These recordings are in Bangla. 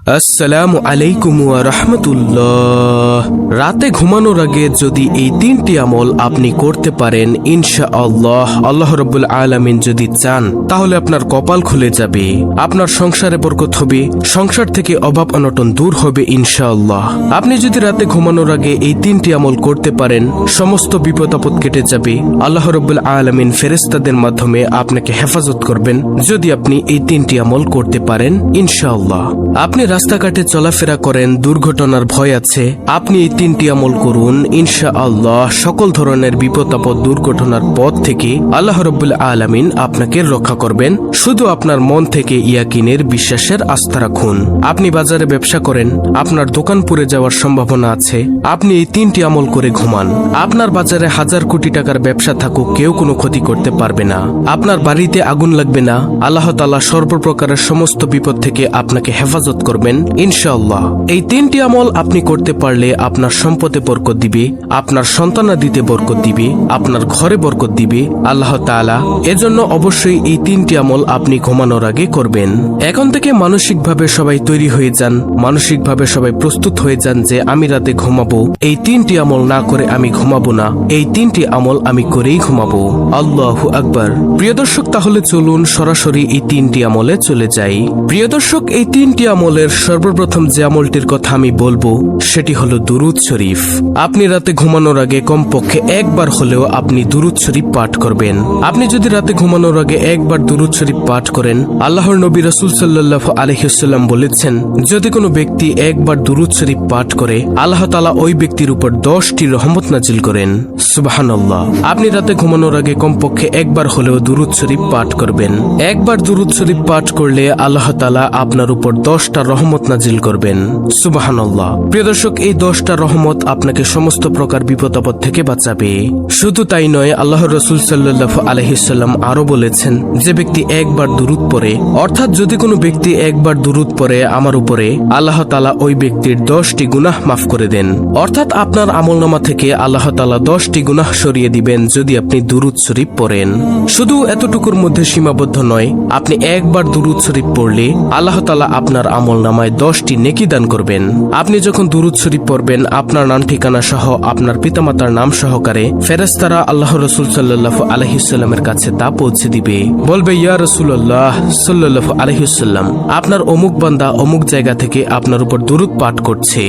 আসসালামু আলাইকুম ওয়া রাহমাতুল্লাহ। রাতে ঘুমানোর আগে যদি এই তিনটি আমল আপনি করতে পারেন, ইনশাআল্লাহ আল্লাহ রাব্বুল আলামিন যদি চান তাহলে আপনার কপাল খুলে যাবে, আপনার সংসারে বরকত হবে, সংসার থেকে অভাব অনটন দূর হবে ইনশাআল্লাহ। আপনি যদি রাতে ঘুমানোর আগে এই তিনটি আমল করতে পারেন, সমস্ত বিপদ আপদ কেটে যাবে। আল্লাহ রাব্বুল আলামিন ফেরেশতাদের মাধ্যমে আপনাকে হেফাজত করবেন যদি আপনি এই তিনটি আমল করতে পারেন ইনশাআল্লাহ। আপনি রাস্তাঘাটে চলাফেরা করেন, দুর্ঘটনার ভয় আছে, আপনি এই তিনটি আমল করুন, ইনশাআল্লাহ সকল ধরনের বিপদ আপদ দুর্ঘটনার পথ থেকে আল্লাহ রাব্বুল আলামিন আপনাকে রক্ষা করবেন। শুধু আপনার মন থেকে ইয়াকিনের বিশ্বাসের আস্থা রাখুন। আপনি বাজারে ব্যবসা করেন, আপনার দোকান পুড়ে যাওয়ার সম্ভাবনা আছে, আপনি এই তিনটি আমল করে ঘুমান। আপনার বাজারে হাজার কোটি টাকার ব্যবসা থাকুক, কেউ কোনো ক্ষতি করতে পারবে না। আপনার বাড়িতে আগুন লাগবে না। আল্লাহ তাআলা সর্বপ্রকারের সমস্ত বিপদ থেকে আপনাকে হেফাজত করবেন ইনশাআল্লাহ। এই তিনটি আমল আপনি করতে পারলে আপনার সম্পদে বরকত দিবে, আপনার সন্তানাদিতে বরকত দিবে, আপনার ঘরে বরকত দিবে আল্লাহ তাআলা। এজন্য অবশ্যই এই তিনটি আমল আপনি ঘুমানোর আগে করবেন। এখন থেকে মানসিকভাবে সবাই তৈরি হয়ে যান, মানসিকভাবে সবাই প্রস্তুত হয়ে যান যে আমি রাতে ঘুমাবো, এই তিনটি আমল না করে আমি ঘুমাবো না, এই তিনটি আমল আমি করেই ঘুমাবো। আল্লাহু আকবার। প্রিয় দর্শক, তাহলে চলুন সরাসরি এই তিনটি আমলে চলে যাই। প্রিয় দর্শক, এই তিনটি আমলের সর্বপ্রথম যে আমলটির কথা আমি বলবো সেটি হলো দুরুদ শরীফ। আপনি রাতে ঘুমানোর আগে কমপক্ষে একবার হলেও আপনি দুরুদ শরীফ পাঠ করবেন। আপনি যদি রাতে ঘুমানোর আগে একবার দুরুদ শরীফ পাঠ করেন, আল্লাহর নবী রাসূল সাল্লাল্লাহু আলাইহি ওয়াসাল্লাম বলেছেন, যদি কোনো ব্যক্তি একবার দুরুদ শরীফ পাঠ করে আল্লাহ তাআলা ওই ব্যক্তির উপর 10টি রহমত নাজিল করেন। সুবহানাল্লাহ। আপনি রাতে ঘুমানোর আগে কমপক্ষে একবার হলেও দুরুদ শরীফ পাঠ করবেন। একবার দুরুদ শরীফ পাঠ করলে আল্লাহ তাআলা আপনার উপর 10টা রহমত নাজিল করবেন। সুবহানাল্লাহ। প্রিয় দর্শক, এই 10টা রহমত আপনাকে সমস্ত প্রকার বিপদ আপদ থেকে বাঁচাবে। শুধু তাই নয়, আল্লাহর রাসূল সাল্লাল্লাহু আলাইহি ওয়াসাল্লাম আরো বলেছেন, যে ব্যক্তি একবার দুরুদ পড়ে, অর্থাৎ যদি কোনো ব্যক্তি একবার দুরুদ পড়ে আমার উপরে, আল্লাহ তাআলা ওই ব্যক্তির 10টি গুনাহ মাফ করে দেন। অর্থাৎ আপনার আমলনামা থেকে আল্লাহ তাআলা 10টি গুনাহ সরিয়ে দিবেন যদি আপনি দুরুদ শরীফ পড়েন। শুধু এতটুকুর মধ্যে সীমাবদ্ধ নয়, আপনি একবার দুরুদ শরীফ পড়লে আল্লাহ তাআলা আপনার আমলনামায় 10টি নেকি দান করবেন। আপনি যখন দুরুদ শরীফ পড়বেন, আপনার নাম ঠিকানা সহ আপনার পিতামাতার নাম সহকারে ফেরেশতারা আল্লাহ রাসূল সাল্লাল্লাহু আলাইহি ওয়াসাল্লামের কাছে তা পৌঁছে দিবে। বলবে, ইয়া রাসূলুল্লাহ সাল্লাল্লাহু আলাইহি ওয়াসাল্লাম, আপনার অমুক বান্দা অমুক জায়গা থেকে আপনার উপর দুরুদ পাঠ করছে।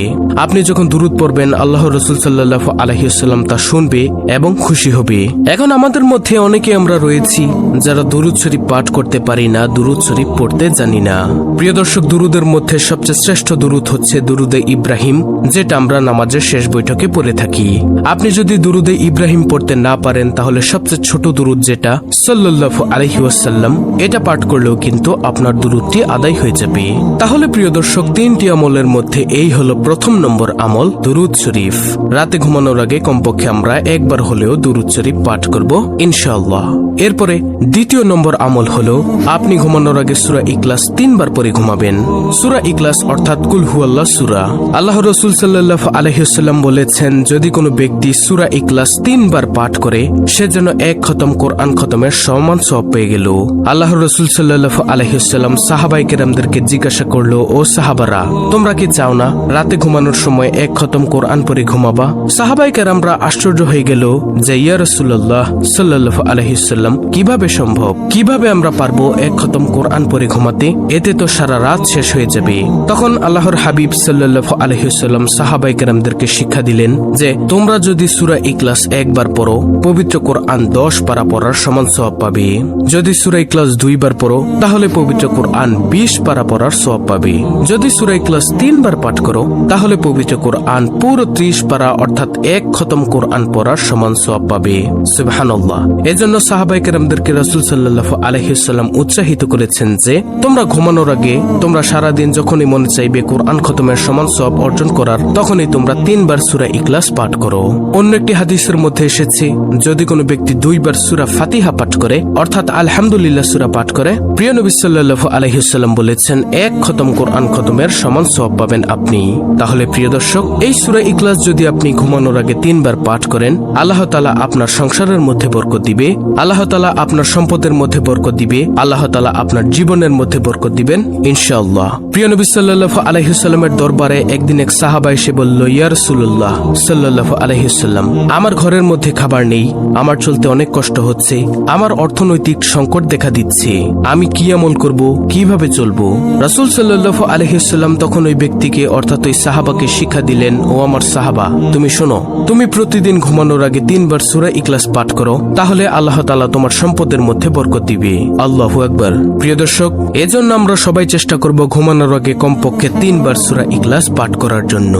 আপনি যখন দুরুদ পড়বেন, আল্লাহ রাসূল সাল্লাল্লাহু আলাইহি ওয়াসাল্লাম তা শুনবে এবং খুশি হবে। এখন আমাদের মধ্যে অনেকে আমরা রয়েছি যারা দুরুদ শরীফ পাঠ করতে পারি না, দুরুদ শরীফ পড়তে জানি না। প্রিয় দর্শক, দুরুদের মধ্যে সবচেয়ে শ্রেষ্ঠ দুরুদ হচ্ছে দুরুদে ইব্রাহিম, যেটা আমরা নামাজের শেষ বৈঠকে পড়ে থাকি। আপনি যদি দুরুদে ইব্রাহিম পড়তে না পারেন, তাহলে সবচেয়ে ছোট দুরুদ যেটা সাল্লাল্লাহু আলাইহি ওয়াসাল্লাম, এটা পাঠ করলেও কিন্তু আপনার দুরুদটি আদায় হয়ে যাবে। তাহলে প্রিয় দর্শক, তিনটি আমলের মধ্যে এই হলো প্রথম নম্বর আমল, দুরুদ শরীফ। রাতে ঘুমানোর আগে কমপক্ষে আমরা একবার হলেও দুরুদ শরীফ পাঠ করব ইনশাআল্লাহ। এরপরে দ্বিতীয় নম্বর আমল হলো, আপনি ঘুমানোর আগে সূরা ইখলাস 3 বার পড়ে ঘুমাবেন। সূরা ইখলাস অর্থাৎ কুল হুয়াল্লাহ সূরা। আল্লাহ রাসূল সাল্লাল্লাহু আলাইহি ওয়াসাল্লাম বলেছেন, যদি কোনো ব্যক্তি সূরা ইখলাস 3 বার পাঠ করে, সে যেন 1 খতম কোরআন খতমের সমান সওয়াব পেয়ে গেল। আল্লাহ রাসূল সাল্লাল্লাহু আলাইহি ওয়াসাল্লাম সাহাবায়ে কেরামদেরকে জিজ্ঞাসা করলো, ও সাহাবারা, তোমরা কি চাও না রাতে ঘুমানোর সময় 1 খতম কোরআন পড়ে ঘুমাবা? সাহাবায়ে কেরামরা আশ্চর্য হয়ে গেল যে, ইয়া রাসূলুল্লাহ সাল্লাল্লাহু আলাইহি ওয়াসাল্লাম, কিভাবে সম্ভব? কিভাবে আমরা পারবো 1 খতম কোরআন পড়ে ঘুমাতে? এতে তো সারা রাত শেষ হয়ে যাবে। তখন আল্লাহর হাবিব সাল্লাল্লাহু আলাইহি ওয়াসাল্লাম সাহাবায়ে কেরামদেরকে শিক্ষা দিলেন যে, তোমরা যদি সূরা ইখলাস একবার পড়ো, পবিত্র কোরআন 10 পারা পড়ার সমান সওয়াব পাবে। যদি সূরা ইখলাস 2 বার পড়ো, তাহলে পবিত্র কোরআন 20 পারা পড়ার সওয়াব পাবে। যদি সূরা ইখলাস 3 বার পাঠ করো, তাহলে পবিত্র কোরআন পুরো 30 পারা অর্থাৎ 1 খতম কোরআন পড়ার সমান সওয়াব পাবে। সুবহানাল্লাহ। এজন্য সাহাবায়ে কেরামদেরকে রাসূল সাল্লাল্লাহু আলাইহি ওয়াসাল্লাম উৎসাহিত করেছেন যে, তোমরা ঘুমানোর আগে, তোমরা সারা দিন যখনই মনে চাইবে কোরআন খতমের সমান সওয়াব অর্জন করার, তখনই তোমরা 3 বার সূরা ইখলাস পাঠ করো। অন্য একটি হাদিসের মধ্যে এসেছে, যদি কোনো ব্যক্তি 2 বার সূরা ফাতিহা পাঠ করে, অর্থাৎ আলহামদুলিল্লাহ সূরা পাঠ করে, প্রিয় নবী সাল্লাল্লাহু আলাইহি ওয়াসাল্লাম বলেছেন, 1 খতম কোরআন খতমের সমান সওয়াব পাবেন আপনি। তাহলে প্রিয় দর্শক, এই সূরা ইখলাস যদি আপনি ঘুমানোর আগে 3 বার পাঠ করেন, আল্লাহ তাআলা আপনার সংসারের মধ্যে বরকত দিবে, আল্লাহ তাআলা আপনার সম্পদের মধ্যে বরকত দিবে, আল্লাহ তাআলা আপনার জীবনের মধ্যে বরকত দিবেন ইনশাআল্লাহ। প্রিয় নবী সাল্লাল্লাহু আলাইহি ওয়াসাল্লামের দরবারে একদিন এক সাহাবা এসে বলল, ইয়া রাসূলুল্লাহ সাল্লাল্লাহু আলাইহি ওয়াসাল্লাম, আমার ঘরের মধ্যে খাবার নেই, আমার চলতে অনেক কষ্ট হচ্ছে, আমার অর্থনৈতিক সংকট দেখা দিচ্ছে, আমি কি আমল করব, কিভাবে চলবো? রাসূল সাল্লাল্লাহু আলাইহি ওয়াসাল্লাম তখন ওই ব্যক্তিকে অর্থাৎ ওই সাহাবাকে শিক্ষা দিলেন, ও আমার সাহাবা, তুমি শোনো, তুমি প্রতিদিন ঘুমানোর আগে 3 বার সূরা ইখলাস পাঠ করো, তাহলে আল্লাহ তাআলা তোমার সম্পদের মধ্যে বরকত দিবে। আল্লাহু আকবার। প্রিয় দর্শক, এজন্য আমরা সবাই চেষ্টা করব ঘুমানোর আগে কমপক্ষে 3 বার সূরা ইখলাস পাঠ করার জন্য।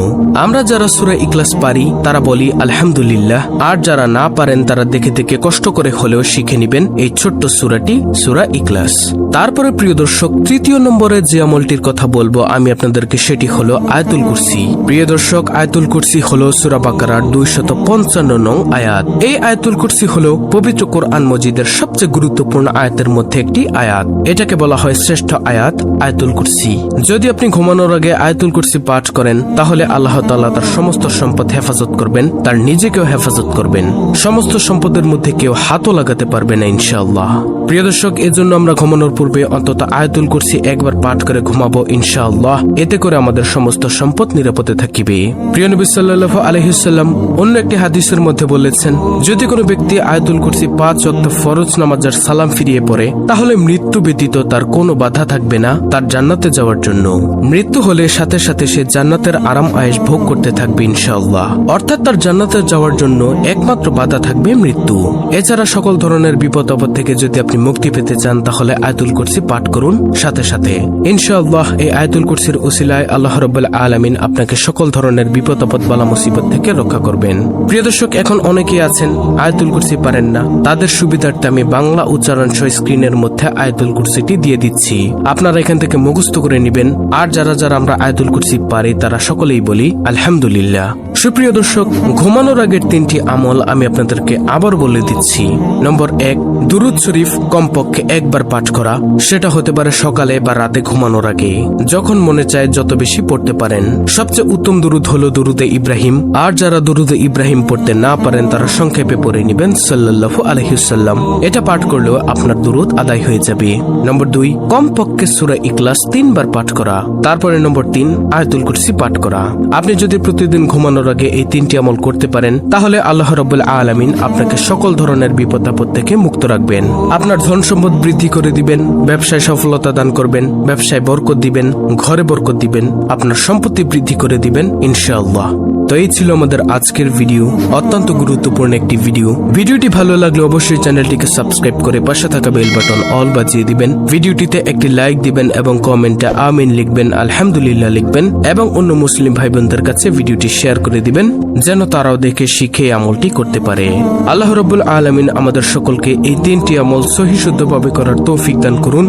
আমরা যারা সূরা ইখলাস পারি তারা বলি আলহামদুলিল্লাহ, আর যারা না পারেন তারা দেখে দেখে কষ্ট করে হলেও শিখে নেবেন এই ছোট্ট সূরাটি, সূরা ইখলাস। তারপরে প্রিয় দর্শক, তৃতীয় নম্বরে যে আমলটির কথা বলবো আমি আপনাদেরকে, সেটি হলো আয়াতুল কুরসি। প্রিয় দর্শক, আয়াতুল কুরসি হলো সূরা বাকারার 255 নং আয়াত। এই আয়াতুল কুরসি হলো পবিত্র কোরআন মজিদের সবচেয়ে গুরুত্বপূর্ণ আয়াতের মধ্যে একটি আয়াত। এটাকে বলা হয় শ্রেষ্ঠ আয়াত, আয়াতুল কুরসি। যদি আপনি ঘুমানোর আগে আয়াতুল কুরসি পাঠ করেন তাহলে আল্লাহ তাআলা তার সমস্ত সম্পদ হেফাজত করবেন, তার নিজেকেও হেফাজত করবেন, সমস্ত সম্পদের মধ্যে কেউ হাতও লাগাতে পারবে না ইনশাআল্লাহ। প্রিয় দর্শক, এজন্য আমরা ঘুমানোর পূর্বে অন্তত আয়াতুল কুরসি একবার পাঠ করে ঘুমাবো ইনশাআল্লাহ। এতে করে আমাদের সমস্ত সম্পদ নিরাপদে থাকিবে। প্রিয় নবী সাল্লাল্লাহু আলাইহি ওয়াসাল্লাম অন্য একটি হাদিসের মধ্যে বলেছেন, যদি কোনো ব্যক্তি আয়াতুল কুরসি 5 ওয়াক্ত ফরজ নামাজের সালাম ফিরিয়ে পড়ে তাহলে মৃত্যু ব্যতীত তার কোনো বাধা থাকবে না তার জান্নাতে যাওয়ার জন্য। মৃত্যু হলে সাথে সাথে সে জান্নাতের আরাম আয়েশ ভোগ করতে থাকবে ইনশাআল্লাহ। অর্থাৎ তার জান্নাতে যাওয়ার জন্য একমাত্র বাধা থাকবে মৃত্যু। এছাড়া সকল ধরনের বিপদ আপদ থেকে যদি আপনি মুক্তি পেতে চান তাহলে আয়াতুল কুরসি পাঠ করুন সাথে সাথে ইনশাআল্লাহ। এই আয়াতুল কুরসির উসিলায় আল্লাহ রাব্বুল আলামিন আপনাকে সকল ধরনের বিপদ আপদ বালা মুসিবত থেকে রক্ষা করবেন। প্রিয় দর্শক, এখন অনেকেই আছেন আয়াতুল কুরসি পারেন না, তাদের সুবিধার্থে আমি বাংলা উচ্চারণ সহ স্ক্রিনের মধ্যে আয়াতুল কুরসিটি দিয়ে দিচ্ছি, আপনারা এখান থেকে মুখস্থ করে নেবেন। আর যারা যারা আমরা আয়াতুল কুরসি পারি তারা সকলেই বলি আলহামদুলিল্লাহ। সুপ্রিয় দর্শক, ঘুমানোর আগের 3টি আমল আমি আপনাদেরকে আবার বলে দিচ্ছি। নম্বর 1, দুরুদ শরীফ কমপক্ষে একবার পাঠ করা। সেটা হতে পারে সকালে বা রাতে ঘুমানোর আগে, যখন মনে চায় যত বেশি পড়তে পারেন। সবচেয়ে উত্তম দুরুদ হলো দুরুদে ইব্রাহিম। আর যারা দুরুদে ইব্রাহিম পড়তে না পারেন তারা সংক্ষেপে পড়ে নেবেন সাল্লাল্লাহু আলাইহি ওয়াসাল্লাম। এটা পাঠ করলেও আপনার দুরুদ আদায় হয়ে যাবে। নম্বর 2, কমপক্ষে সূরা ইখলাস 3 বার পাঠ করা। তারপরে নম্বর 3, আয়াতুল কুরসি পাঠ করা। আপনি যদি প্রতিদিন ঘুমানোর আগে এই 3টি আমল করতে পারেন তাহলে আল্লাহ রাব্বুল আলামিন আপনাকে সকল ধরনের বিপদ আপদ থেকে মুক্ত রাখবেন, আপনার ধন সম্পদ বৃদ্ধি করে দিবেন, ব্যবসায় সফলতা দান করবেন, ব্যবসায় বরকত দিবেন, ঘরে বরকত দিবেন, আপনার সম্পত্তি বৃদ্ধি করে দিবেন ইনশাআল্লাহ। তো এই ছিল আমাদের আজকের ভিডিও, অত্যন্ত গুরুত্বপূর্ণ একটি ভিডিও। ভিডিওটি ভালো লাগলে অবশ্যই চ্যানেলটিকে সাবস্ক্রাইব করে পাশে থাকা বেল বাটন অল বাজিয়ে দিবেন। ভিডিওটিতে একটি লাইক দিবেন এবং কমেন্টে আমিন লিখবেন, আলহামদুলিল্লাহ লিখবেন এবং অন্য মুসলিম ভাই বোনদের কাছে ভিডিওটি শেয়ার করে দিবেন যেন তারাও দেখে শিখে আমলটি করতে পারে। আল্লাহ রাব্বুল আলামিন আমাদের সকলকে এই 3টি আমল সহিহ শুদ্ধভাবে করার তৌফিক দান করুন,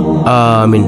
আমিন।